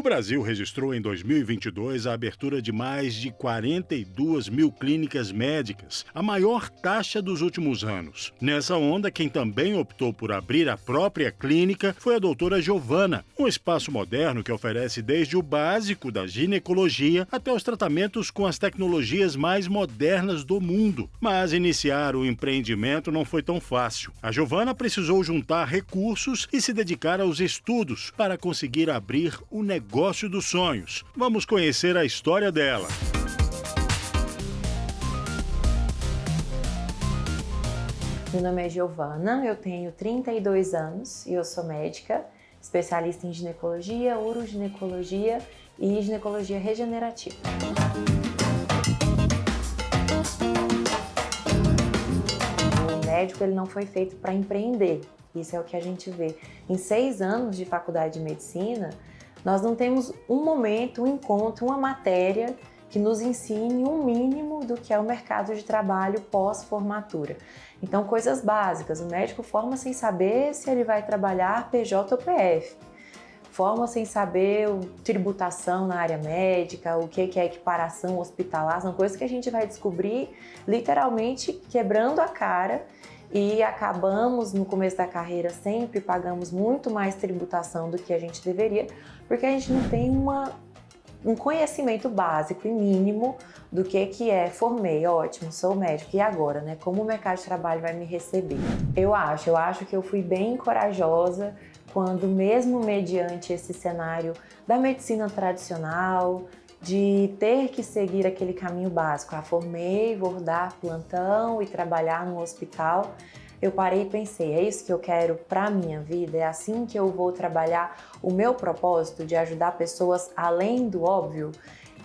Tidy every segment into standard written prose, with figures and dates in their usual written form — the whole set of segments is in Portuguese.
Brasil registrou em 2022 a abertura de mais de 42 mil clínicas médicas, a maior taxa dos últimos anos. Nessa onda, quem também optou por abrir a própria clínica foi a doutora Giovana, um espaço moderno que oferece desde o básico da ginecologia até os tratamentos com as tecnologias mais modernas do mundo. Mas iniciar o empreendimento não foi tão fácil. A Giovana precisou juntar recursos e se dedicar aos estudos para conseguir abrir o negócio dos sonhos. Vamos conhecer a história dela. Meu nome é Giovana, eu tenho 32 anos e eu sou médica, especialista em ginecologia, uroginecologia e ginecologia regenerativa. O médico ele não foi feito para empreender, isso é o que a gente vê. Em 6 anos de faculdade de medicina, nós não temos um momento, um encontro, uma matéria que nos ensine um mínimo do que é o mercado de trabalho pós-formatura. Então, coisas básicas, o médico forma sem saber se ele vai trabalhar PJ ou PF, forma sem saber tributação na área médica, o que é equiparação hospitalar, são coisas que a gente vai descobrir literalmente quebrando a cara e acabamos no começo da carreira sempre pagamos muito mais tributação do que a gente deveria, porque a gente não tem um conhecimento básico e mínimo do que é formei, ótimo, sou médico, e agora, né? Como o mercado de trabalho vai me receber? Eu acho que eu fui bem corajosa quando mesmo mediante esse cenário da medicina tradicional, de ter que seguir aquele caminho básico, formei, vou dar plantão e trabalhar no hospital, eu parei e pensei, é isso que eu quero para a minha vida? É assim que eu vou trabalhar o meu propósito de ajudar pessoas além do óbvio?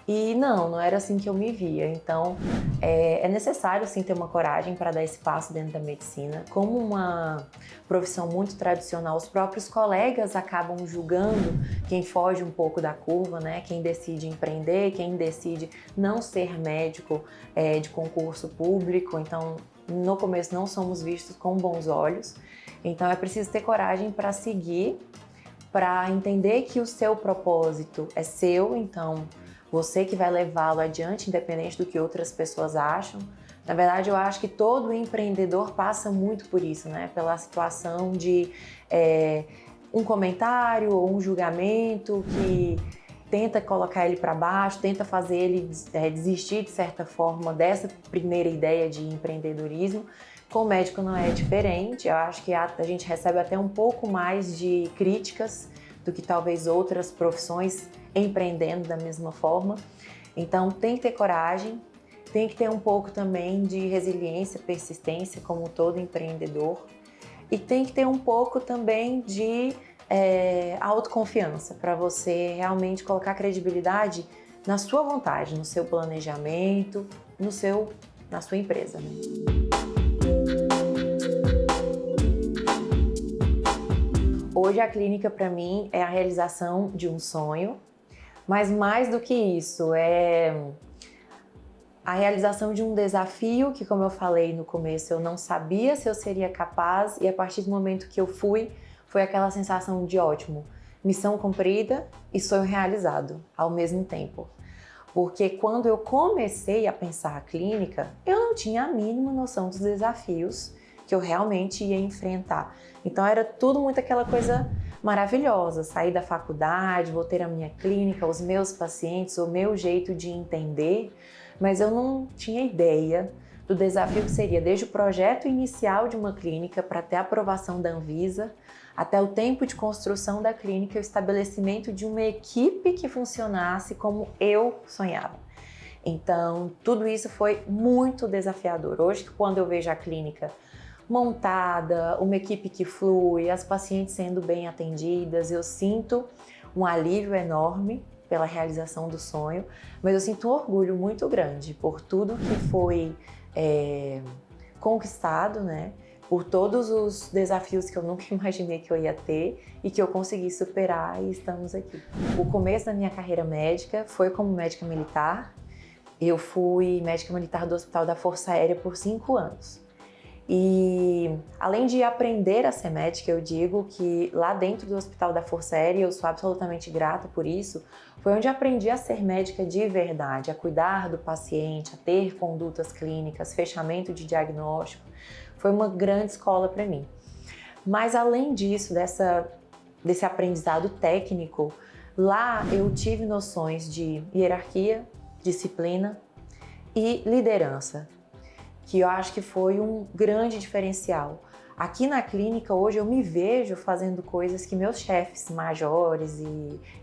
E não era assim que eu me via. Então, é necessário sim ter uma coragem para dar esse passo dentro da medicina. Como uma profissão muito tradicional, os próprios colegas acabam julgando quem foge um pouco da curva, né? Quem decide empreender, quem decide não ser médico de concurso público. Então, no começo não somos vistos com bons olhos. Então, é preciso ter coragem para seguir, para entender que o seu propósito é seu, então você que vai levá-lo adiante, independente do que outras pessoas acham. Na verdade, eu acho que todo empreendedor passa muito por isso, né? Pela situação de um comentário ou um julgamento que tenta colocar ele para baixo, tenta fazer ele desistir de certa forma dessa primeira ideia de empreendedorismo. Com o médico não é diferente, eu acho que a gente recebe até um pouco mais de críticas do que talvez outras profissões empreendendo da mesma forma. Então tem que ter coragem, tem que ter um pouco também de resiliência, persistência, como todo empreendedor, e tem que ter um pouco também de autoconfiança para você realmente colocar credibilidade na sua vontade, no seu planejamento, na sua empresa, né? Hoje a clínica para mim é a realização de um sonho, mas mais do que isso, é a realização de um desafio que, como eu falei no começo, eu não sabia se eu seria capaz, e a partir do momento que eu fui, foi aquela sensação de ótimo, missão cumprida e sonho realizado ao mesmo tempo. Porque quando eu comecei a pensar a clínica, eu não tinha a mínima noção dos desafios que eu realmente ia enfrentar. Então era tudo muito aquela coisa maravilhosa, sair da faculdade, vou ter a minha clínica, os meus pacientes, o meu jeito de entender, mas eu não tinha ideia do desafio que seria desde o projeto inicial de uma clínica para ter a aprovação da Anvisa, até o tempo de construção da clínica e o estabelecimento de uma equipe que funcionasse como eu sonhava. Então, tudo isso foi muito desafiador. Hoje, quando eu vejo a clínica montada, uma equipe que flui, as pacientes sendo bem atendidas, eu sinto um alívio enorme pela realização do sonho, mas eu sinto um orgulho muito grande por tudo que foi conquistado, né? Por todos os desafios que eu nunca imaginei que eu ia ter e que eu consegui superar, e estamos aqui. O começo da minha carreira médica foi como médica militar. Eu fui médica militar do Hospital da Força Aérea por 5 anos. E além de aprender a ser médica, eu digo que lá dentro do Hospital da Força Aérea, eu sou absolutamente grata por isso, foi onde aprendi a ser médica de verdade, a cuidar do paciente, a ter condutas clínicas, fechamento de diagnóstico. Foi uma grande escola para mim. Mas além disso, desse aprendizado técnico, lá eu tive noções de hierarquia, disciplina e liderança, que eu acho que foi um grande diferencial. Aqui na clínica, hoje, eu me vejo fazendo coisas que meus chefes majores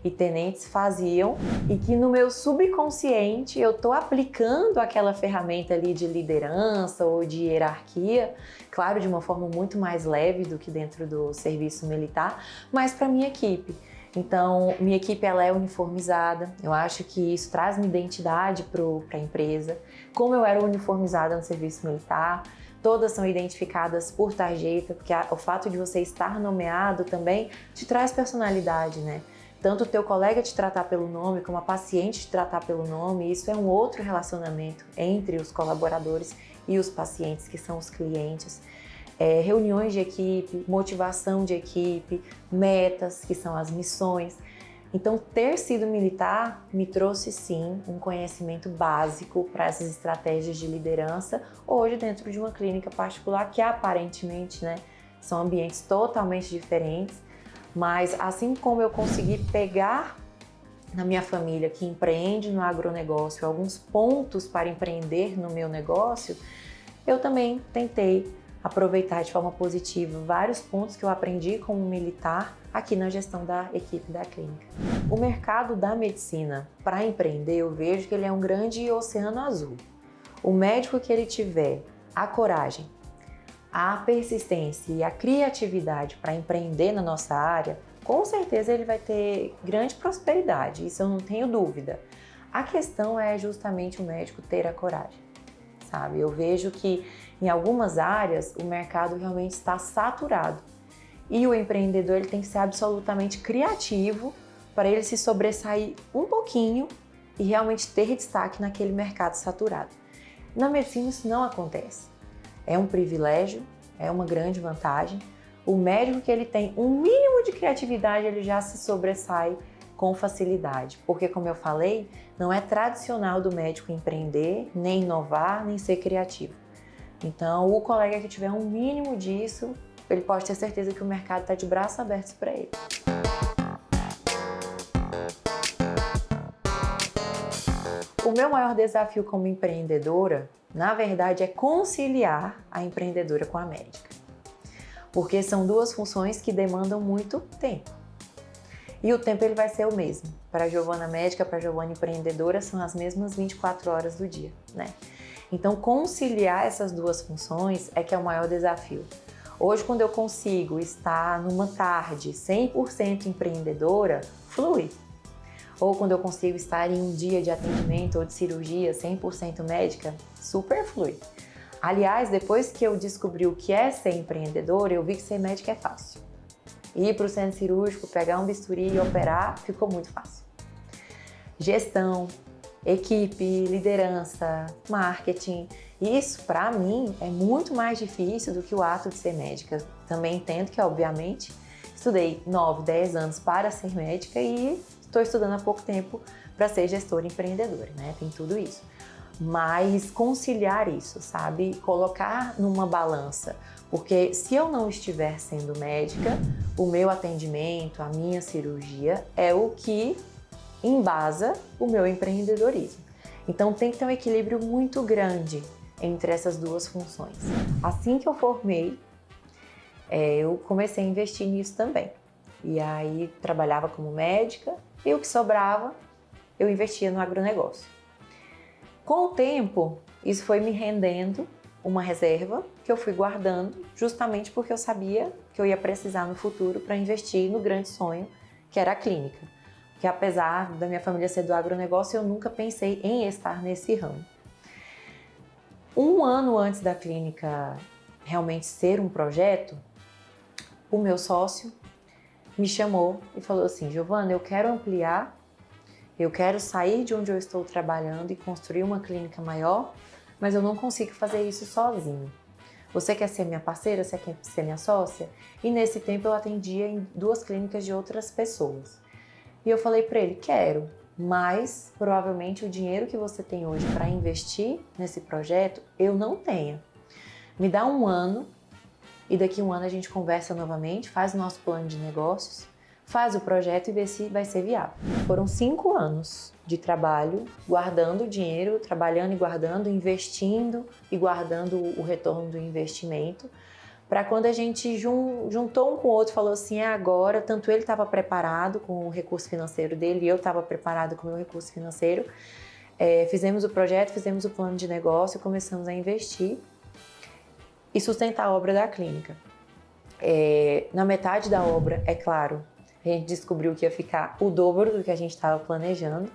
e tenentes faziam e que no meu subconsciente eu estou aplicando aquela ferramenta ali de liderança ou de hierarquia, claro, de uma forma muito mais leve do que dentro do serviço militar, mas para minha equipe. Então, minha equipe ela é uniformizada, eu acho que isso traz uma identidade para a empresa. Como eu era uniformizada no serviço militar, todas são identificadas por tarjeta, porque o fato de você estar nomeado também te traz personalidade, né? Tanto o teu colega te tratar pelo nome, como a paciente te tratar pelo nome, isso é um outro relacionamento entre os colaboradores e os pacientes, que são os clientes. Reuniões de equipe, motivação de equipe, metas, que são as missões. Então, ter sido militar me trouxe, sim, um conhecimento básico para essas estratégias de liderança, hoje dentro de uma clínica particular, que aparentemente, né, são ambientes totalmente diferentes, mas assim como eu consegui pegar na minha família que empreende no agronegócio alguns pontos para empreender no meu negócio, eu também tentei aproveitar de forma positiva vários pontos que eu aprendi como militar aqui na gestão da equipe da clínica. O mercado da medicina para empreender, eu vejo que ele é um grande oceano azul. O médico que ele tiver a coragem, a persistência e a criatividade para empreender na nossa área, com certeza ele vai ter grande prosperidade, isso eu não tenho dúvida. A questão é justamente o médico ter a coragem, sabe? Eu vejo que em algumas áreas o mercado realmente está saturado e o empreendedor ele tem que ser absolutamente criativo para ele se sobressair um pouquinho e realmente ter destaque naquele mercado saturado. Na medicina isso não acontece. É um privilégio, é uma grande vantagem. O médico que ele tem um mínimo de criatividade, ele já se sobressai com facilidade, porque como eu falei, não é tradicional do médico empreender, nem inovar, nem ser criativo. Então, o colega que tiver um mínimo disso, ele pode ter certeza que o mercado está de braços abertos para ele. O meu maior desafio como empreendedora, na verdade, é conciliar a empreendedora com a médica. Porque são duas funções que demandam muito tempo. E o tempo ele vai ser o mesmo. Para a Giovana médica, para a Giovana empreendedora, são as mesmas 24 horas do dia, né? Então, conciliar essas duas funções é que é o maior desafio. Hoje, quando eu consigo estar numa tarde 100% empreendedora, flui. Ou quando eu consigo estar em um dia de atendimento ou de cirurgia 100% médica, super flui. Aliás, depois que eu descobri o que é ser empreendedora, eu vi que ser médica é fácil. Ir para o centro cirúrgico, pegar um bisturi e operar, ficou muito fácil. Gestão, equipe, liderança, marketing, isso para mim é muito mais difícil do que o ato de ser médica. Também entendo que, obviamente, estudei 9, 10 anos para ser médica e estou estudando há pouco tempo para ser gestora empreendedora, né? Tem tudo isso. Mas conciliar isso, sabe? Colocar numa balança. Porque se eu não estiver sendo médica, o meu atendimento, a minha cirurgia é o que embasa o meu empreendedorismo. Então tem que ter um equilíbrio muito grande entre essas duas funções. Assim que eu formei, eu comecei a investir nisso também. E aí trabalhava como médica e o que sobrava eu investia no agronegócio. Com o tempo, isso foi me rendendo uma reserva que eu fui guardando justamente porque eu sabia que eu ia precisar no futuro para investir no grande sonho que era a clínica. Que apesar da minha família ser do agronegócio, eu nunca pensei em estar nesse ramo. Um ano antes da clínica realmente ser um projeto, o meu sócio me chamou e falou assim: Giovana, eu quero ampliar, eu quero sair de onde eu estou trabalhando e construir uma clínica maior, mas eu não consigo fazer isso sozinho. Você quer ser minha parceira? Você quer ser minha sócia? E nesse tempo eu atendia em 2 clínicas de outras pessoas. E eu falei para ele, quero, mas provavelmente o dinheiro que você tem hoje para investir nesse projeto, eu não tenho. Me dá 1 ano e daqui 1 ano a gente conversa novamente, faz o nosso plano de negócios, faz o projeto e vê se vai ser viável. Foram 5 anos de trabalho, guardando o dinheiro, trabalhando e guardando, investindo e guardando o retorno do investimento, para quando a gente juntou um com o outro, falou assim, é agora, tanto ele estava preparado com o recurso financeiro dele e eu estava preparado com o meu recurso financeiro, fizemos o projeto, fizemos o plano de negócio, começamos a investir e sustentar a obra da clínica. Na metade da obra, é claro, a gente descobriu que ia ficar o dobro do que a gente estava planejando.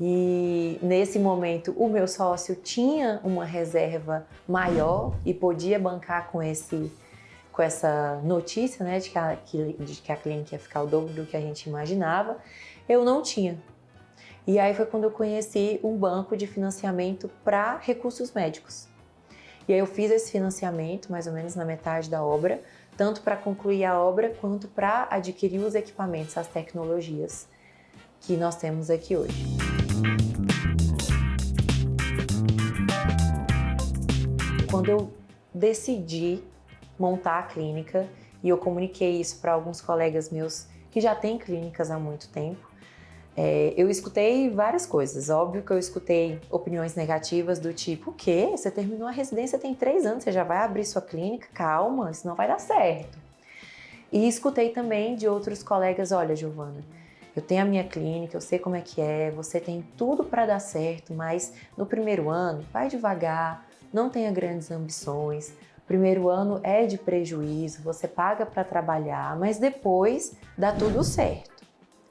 E nesse momento o meu sócio tinha uma reserva maior e podia bancar com essa notícia, né, de que a clínica ia ficar o dobro do que a gente imaginava. Eu não tinha. E aí foi quando eu conheci um banco de financiamento para recursos médicos. E aí eu fiz esse financiamento mais ou menos na metade da obra, tanto para concluir a obra quanto para adquirir os equipamentos, as tecnologias que nós temos aqui hoje. Quando eu decidi montar a clínica, e eu comuniquei isso para alguns colegas meus que já têm clínicas há muito tempo, eu escutei várias coisas. Óbvio que eu escutei opiniões negativas do tipo, o quê? Você terminou a residência tem 3 anos, você já vai abrir sua clínica? Calma, isso não vai dar certo. E escutei também de outros colegas, olha, Giovana, eu tenho a minha clínica, eu sei como é que é, você tem tudo para dar certo, mas no primeiro ano, vai devagar, não tenha grandes ambições. O primeiro ano é de prejuízo, você paga para trabalhar, mas depois dá tudo certo.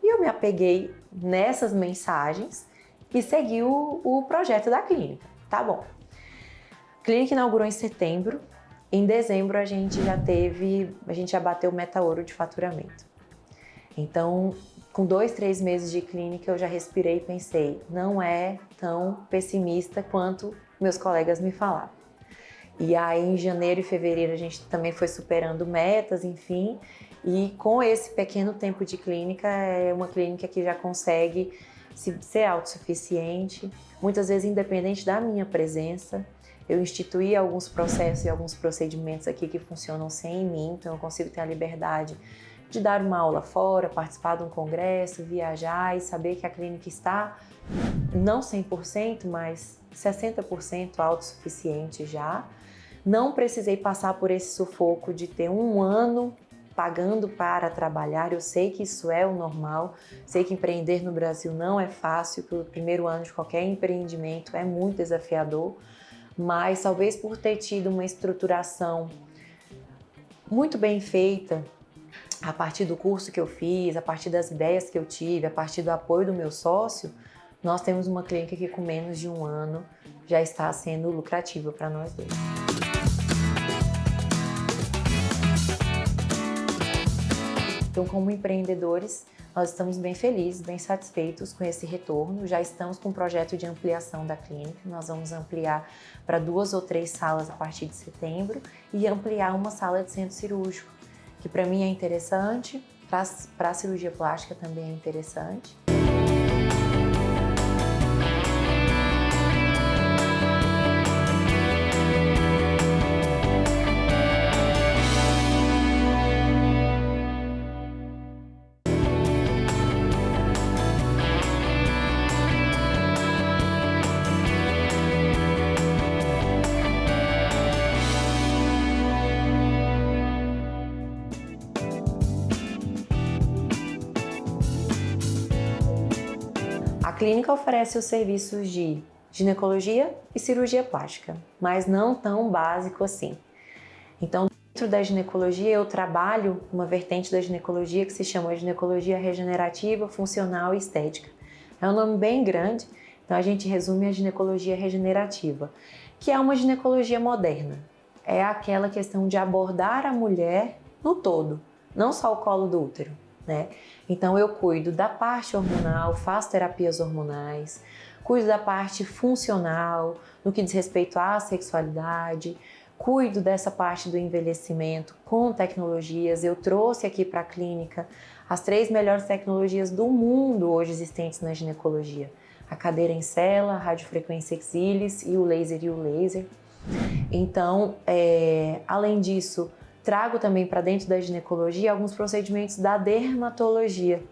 E eu me apeguei nessas mensagens e segui o projeto da clínica. Tá bom. A clínica inaugurou em setembro. Em dezembro a gente já bateu meta ouro de faturamento. Então, com 2, 3 meses de clínica eu já respirei e pensei, não é tão pessimista quanto meus colegas me falaram. E aí em janeiro e fevereiro a gente também foi superando metas, enfim. E com esse pequeno tempo de clínica, é uma clínica que já consegue ser autossuficiente, muitas vezes independente da minha presença. Eu instituí alguns processos e alguns procedimentos aqui que funcionam sem mim, então eu consigo ter a liberdade de dar uma aula fora, participar de um congresso, viajar e saber que a clínica está, não 100%, mas 60% autossuficiente já. Não precisei passar por esse sufoco de ter 1 ano pagando para trabalhar, eu sei que isso é o normal, sei que empreender no Brasil não é fácil, que o primeiro ano de qualquer empreendimento é muito desafiador, mas talvez por ter tido uma estruturação muito bem feita, a partir do curso que eu fiz, a partir das ideias que eu tive, a partir do apoio do meu sócio, nós temos uma clínica que com menos de 1 ano já está sendo lucrativa para nós dois. Então, como empreendedores, nós estamos bem felizes, bem satisfeitos com esse retorno. Já estamos com um projeto de ampliação da clínica. Nós vamos ampliar para 2 ou 3 salas a partir de setembro e ampliar uma sala de centro cirúrgico, que para mim é interessante, para a cirurgia plástica também é interessante. A clínica oferece os serviços de ginecologia e cirurgia plástica, mas não tão básico assim. Então, dentro da ginecologia, eu trabalho uma vertente da ginecologia que se chama ginecologia regenerativa, funcional e estética. É um nome bem grande, então a gente resume a ginecologia regenerativa, que é uma ginecologia moderna. É aquela questão de abordar a mulher no todo, não só o colo do útero, né? Então eu cuido da parte hormonal, faço terapias hormonais, cuido da parte funcional, no que diz respeito à sexualidade, cuido dessa parte do envelhecimento com tecnologias. Eu trouxe aqui para a clínica as 3 melhores tecnologias do mundo hoje existentes na ginecologia. A cadeira em cela, a radiofrequência exilis e o laser. Então, além disso, trago também para dentro da ginecologia alguns procedimentos da dermatologia.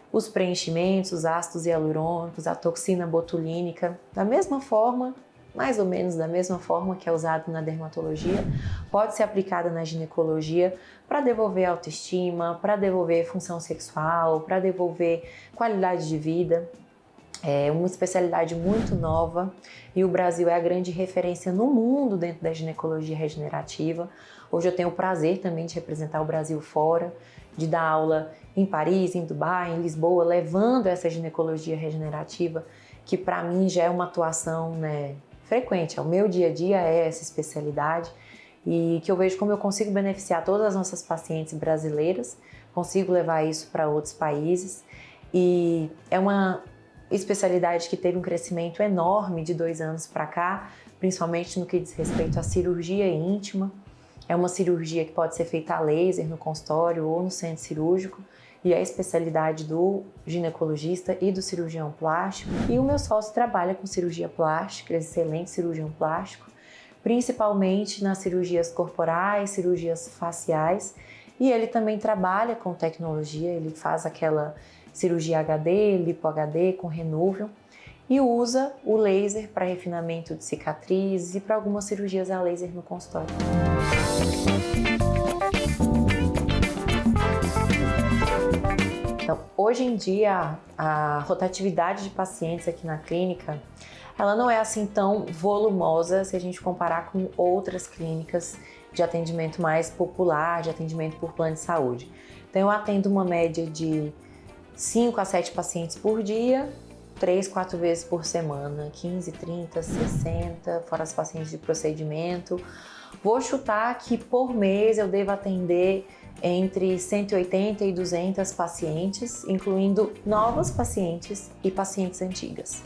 Os preenchimentos, os ácidos hialurônicos, a toxina botulínica, da mesma forma, mais ou menos da mesma forma que é usado na dermatologia, pode ser aplicada na ginecologia para devolver autoestima, para devolver função sexual, para devolver qualidade de vida. É uma especialidade muito nova e o Brasil é a grande referência no mundo dentro da ginecologia regenerativa. Hoje eu tenho o prazer também de representar o Brasil fora, de dar aula em Paris, em Dubai, em Lisboa, levando essa ginecologia regenerativa, que para mim já é uma atuação, né, frequente. O meu dia a dia é essa especialidade e que eu vejo como eu consigo beneficiar todas as nossas pacientes brasileiras, consigo levar isso para outros países e é uma especialidade que teve um crescimento enorme de 2 anos para cá, principalmente no que diz respeito à cirurgia íntima. É uma cirurgia que pode ser feita a laser no consultório ou no centro cirúrgico e é a especialidade do ginecologista e do cirurgião plástico. E o meu sócio trabalha com cirurgia plástica, ele é excelente cirurgião plástico, principalmente nas cirurgias corporais, cirurgias faciais, e ele também trabalha com tecnologia, ele faz aquela cirurgia HD, lipo HD com renúvel e usa o laser para refinamento de cicatrizes e para algumas cirurgias a laser no consultório. Então, hoje em dia, a rotatividade de pacientes aqui na clínica, ela não é assim tão volumosa se a gente comparar com outras clínicas de atendimento mais popular, de atendimento por plano de saúde. Então, eu atendo uma média de 5 a 7 pacientes por dia, 3, 4 vezes por semana, 15, 30, 60, fora as pacientes de procedimento. Vou chutar que por mês eu devo atender entre 180 e 200 pacientes, incluindo novas pacientes e pacientes antigas.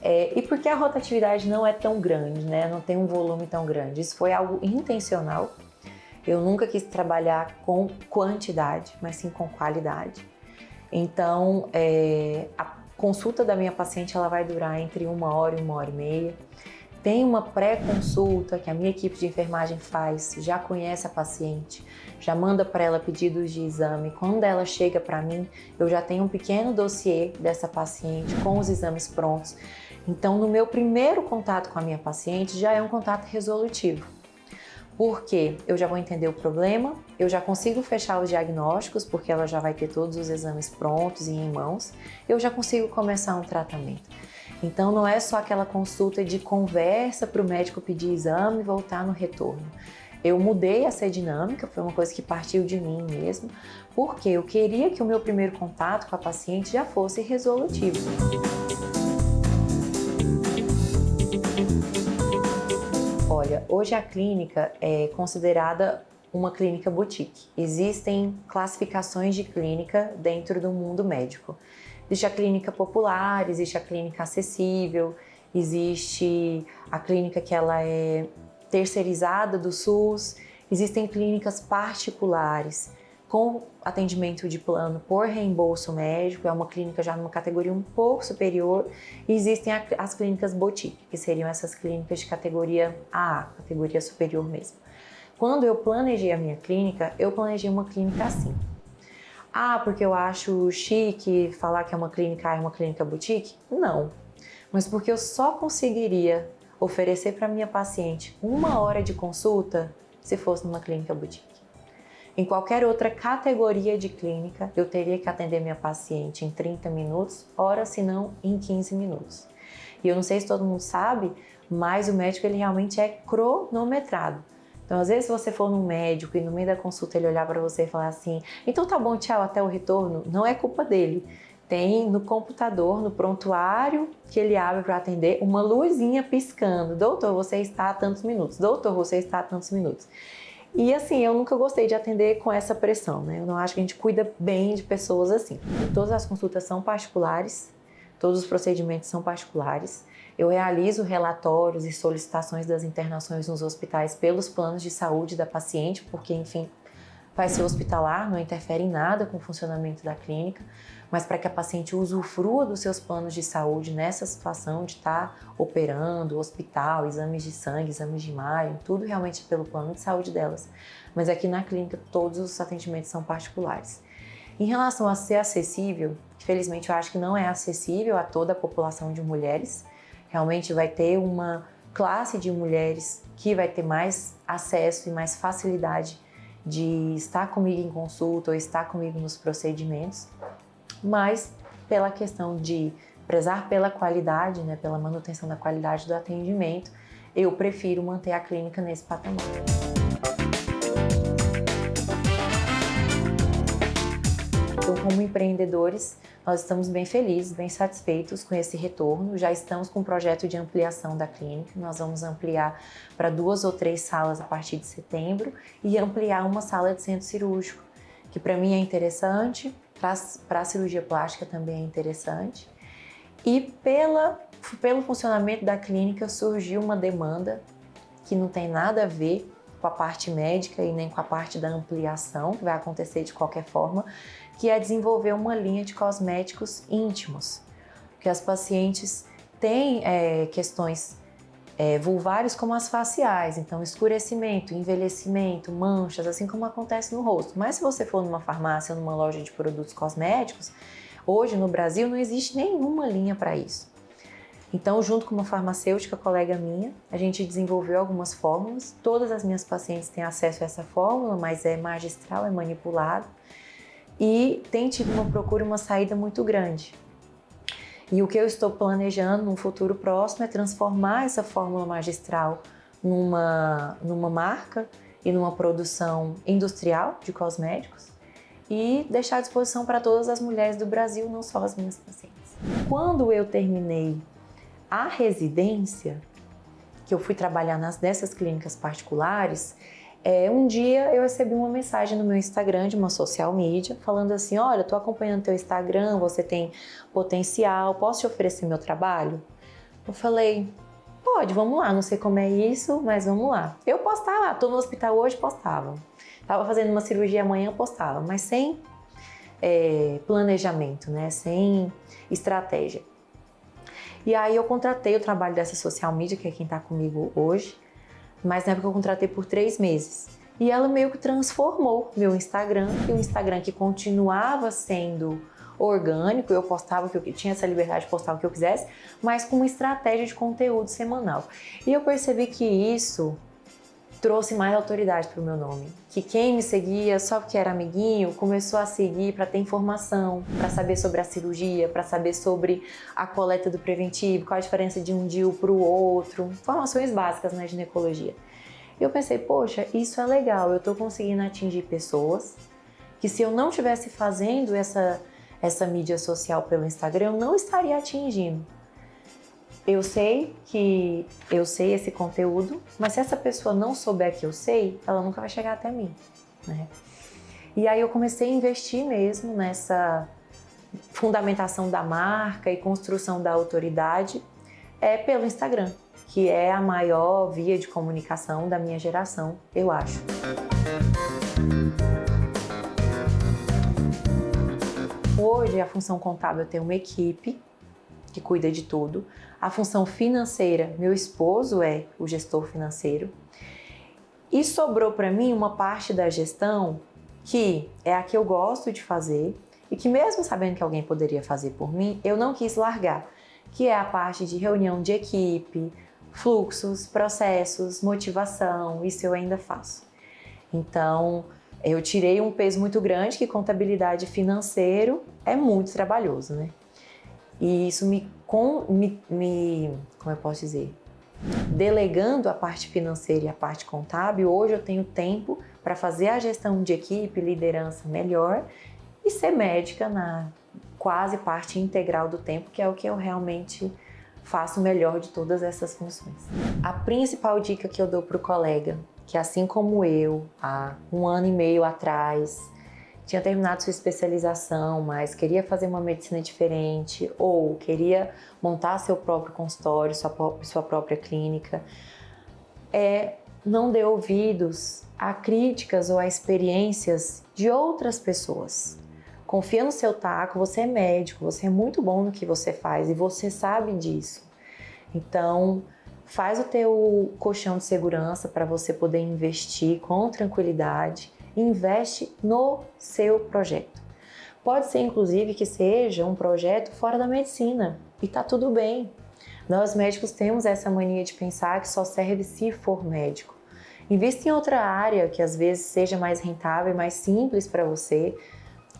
E porque a rotatividade não é tão grande, né? Não tem um volume tão grande. Isso foi algo intencional. Eu nunca quis trabalhar com quantidade, mas sim com qualidade. Então, a consulta da minha paciente ela vai durar entre 1 hora e 1 hora e meia. Tem uma pré-consulta que a minha equipe de enfermagem faz, já conhece a paciente, já manda para ela pedidos de exame. Quando ela chega para mim, eu já tenho um pequeno dossiê dessa paciente com os exames prontos. Então, no meu primeiro contato com a minha paciente, já é um contato resolutivo. Porque eu já vou entender o problema, eu já consigo fechar os diagnósticos, porque ela já vai ter todos os exames prontos e em mãos, eu já consigo começar um tratamento. Então não é só aquela consulta de conversa para o médico pedir exame e voltar no retorno. Eu mudei essa dinâmica, foi uma coisa que partiu de mim mesmo, porque eu queria que o meu primeiro contato com a paciente já fosse resolutivo. Olha, hoje a clínica é considerada uma clínica boutique. Existem classificações de clínica dentro do mundo médico. Existe a clínica popular, existe a clínica acessível, existe a clínica que ela é terceirizada do SUS, existem clínicas particulares com atendimento de plano por reembolso médico, é uma clínica já numa categoria um pouco superior, e existem as clínicas boutique, que seriam essas clínicas de categoria AA, categoria superior mesmo. Quando eu planejei a minha clínica, eu planejei uma clínica assim. Porque eu acho chique falar que é uma clínica A e uma clínica boutique? Não, mas porque eu só conseguiria oferecer para minha paciente 1 hora de consulta se fosse numa clínica boutique. Em qualquer outra categoria de clínica, eu teria que atender minha paciente em 30 minutos, ora se não em 15 minutos. E eu não sei se todo mundo sabe, mas o médico ele realmente é cronometrado. Então, às vezes, se você for num médico e no meio da consulta ele olhar para você e falar assim, então tá bom, tchau, até o retorno, não é culpa dele. Tem no computador, no prontuário que ele abre para atender, uma luzinha piscando. Doutor, você está a tantos minutos. Doutor, você está a tantos minutos. E assim, eu nunca gostei de atender com essa pressão, né? Eu não acho que a gente cuida bem de pessoas assim. Todas as consultas são particulares, todos os procedimentos são particulares. Eu realizo relatórios e solicitações das internações nos hospitais pelos planos de saúde da paciente, porque, enfim, vai ser hospitalar, não interfere em nada com o funcionamento da clínica, mas para que a paciente usufrua dos seus planos de saúde nessa situação de estar operando, hospital, exames de sangue, exames de imagem, tudo realmente pelo plano de saúde delas. Mas aqui na clínica todos os atendimentos são particulares. Em relação a ser acessível, felizmente eu acho que não é acessível a toda a população de mulheres. Realmente vai ter uma classe de mulheres que vai ter mais acesso e mais facilidade de estar comigo em consulta ou estar comigo nos procedimentos, mas pela questão de prezar pela qualidade, né, pela manutenção da qualidade do atendimento, eu prefiro manter a clínica nesse patamar. Então, como empreendedores, nós estamos bem felizes, bem satisfeitos com esse retorno. Já estamos com um projeto de ampliação da clínica. Nós vamos ampliar para 2 ou 3 salas a partir de setembro e ampliar uma sala de centro cirúrgico, que para mim é interessante, para a cirurgia plástica também é interessante. E pelo funcionamento da clínica surgiu uma demanda que não tem nada a ver com a parte médica e nem com a parte da ampliação, que vai acontecer de qualquer forma, que é desenvolver uma linha de cosméticos íntimos, porque as pacientes têm questões vulvares como as faciais, então escurecimento, envelhecimento, manchas, assim como acontece no rosto. Mas se você for numa farmácia ou numa loja de produtos cosméticos, hoje no Brasil não existe nenhuma linha para isso. Então, junto com uma farmacêutica colega minha, a gente desenvolveu algumas fórmulas. Todas as minhas pacientes têm acesso a essa fórmula, mas é magistral, é manipulado. E tem tido uma procura, uma saída muito grande. E o que eu estou planejando no futuro próximo é transformar essa fórmula magistral numa marca e numa produção industrial de cosméticos e deixar à disposição para todas as mulheres do Brasil, não só as minhas pacientes. Quando eu terminei a residência, que eu fui trabalhar nessas clínicas particulares, um dia eu recebi uma mensagem no meu Instagram de uma social media falando assim: olha, estou acompanhando teu Instagram, você tem potencial, posso te oferecer meu trabalho? Eu falei, pode, vamos lá, não sei como é isso, mas vamos lá. Eu postava, estou no hospital hoje, postava. Estava fazendo uma cirurgia amanhã, postava, mas sem planejamento, né? Sem estratégia. E aí eu contratei o trabalho dessa social media, que é quem está comigo hoje, mas na época eu contratei por 3 meses. E ela meio que transformou meu Instagram, e um Instagram que continuava sendo orgânico, eu postava o que eu tinha essa liberdade de postar o que eu quisesse, mas com uma estratégia de conteúdo semanal. E eu percebi que isso trouxe mais autoridade para o meu nome. Que quem me seguia só porque era amiguinho, começou a seguir para ter informação, para saber sobre a cirurgia, para saber sobre a coleta do preventivo, qual a diferença de um DIU para o outro, informações básicas na ginecologia. E eu pensei, poxa, isso é legal, eu estou conseguindo atingir pessoas que se eu não estivesse fazendo essa mídia social pelo Instagram, eu não estaria atingindo. Eu sei que eu sei esse conteúdo, mas se essa pessoa não souber que eu sei, ela nunca vai chegar até mim, né? E aí eu comecei a investir mesmo nessa fundamentação da marca e construção da autoridade pelo Instagram, que é a maior via de comunicação da minha geração, eu acho. Hoje, a função contábil tem uma equipe que cuida de tudo. A função financeira, meu esposo é o gestor financeiro. E sobrou para mim uma parte da gestão que é a que eu gosto de fazer e que mesmo sabendo que alguém poderia fazer por mim, eu não quis largar, que é a parte de reunião de equipe, fluxos, processos, motivação, isso eu ainda faço. Então, eu tirei um peso muito grande, que contabilidade financeiro é muito trabalhoso, né? E isso como eu posso dizer, delegando a parte financeira e a parte contábil, hoje eu tenho tempo para fazer a gestão de equipe, liderança melhor e ser médica na quase parte integral do tempo, que é o que eu realmente faço melhor de todas essas funções. A principal dica que eu dou para o colega, que assim como eu, há 1 ano e meio atrás, tinha terminado sua especialização, mas queria fazer uma medicina diferente ou queria montar seu próprio consultório, sua própria clínica, não dê ouvidos a críticas ou a experiências de outras pessoas. Confia no seu taco, você é médico, você é muito bom no que você faz e você sabe disso. Então, faz o teu colchão de segurança para você poder investir com tranquilidade e investe no seu projeto. Pode ser, inclusive, que seja um projeto fora da medicina e tá tudo bem. Nós médicos temos essa mania de pensar que só serve se for médico. Invista em outra área que às vezes seja mais rentável e mais simples para você,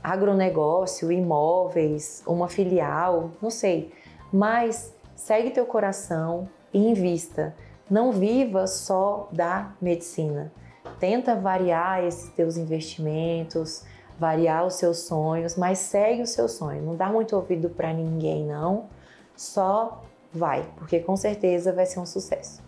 agronegócio, imóveis, uma filial, não sei, mas segue teu coração e invista. Não viva só da medicina. Tenta variar esses teus investimentos, variar os seus sonhos, mas segue o seu sonho. Não dá muito ouvido para ninguém, não. Só vai, porque com certeza vai ser um sucesso.